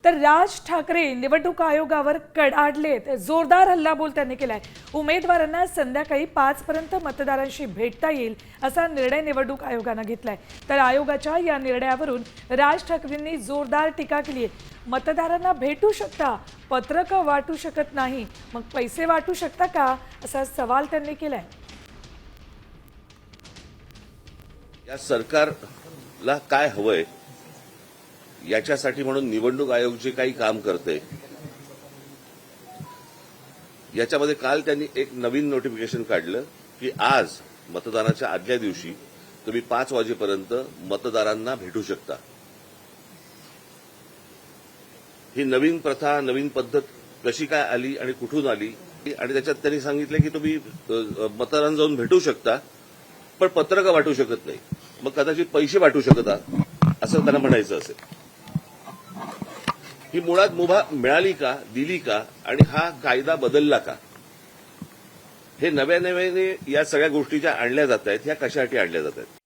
तर राज ठाकरे निवडणूक आयोगावर कडाडलेत. जोरदार हल्लाबोल त्यांनी केलाय. उमेदवारांना संध्याकाळी 5 पर्यंत मतदारांशी भेटता येईल असा निर्णय निवडणूक आयोगाने घेतलाय. तर आयोगाच्या या निर्णयावरून राज ठाकरेंनी जोरदार टीका केली आहे. मतदारांना भेटू शकता, पत्रकं वाटू शकत नाही, मग पैसे वाटू शकता का, असा सवाल त्यांनी केलाय. या सरकारला काय हवंय याच्यासाठी म्हणून निवडणूक आयोग जे काही काम करते याच्यामध्ये काल त्यांनी एक नवीन नोटिफिकेशन काढलं की आज मतदानाच्या आदल्या दिवशी तुम्ही 5 वाजेपर्यंत मतदारांना भेटू शकता. ही नवीन प्रथा, नवीन पद्धत कशी काय आली आणि कुठून आली, आणि त्याच्यात त्यांनी सांगितलं की तुम्ही मतदारांना जाऊन भेटू शकता पण पत्रकं वाटू शकत नाही. मग कदाचित पैसे वाटू शकता असं त्यांना म्हणायचं असेल. ही मुळात मुभा मिळाली का, दिली का, आणि हा कायदा बदलला का, हे नव्याने या सगळ्या गोष्टी ज्या आणल्या जात आहेत ह्या कशासाठी आणल्या जात आहेत.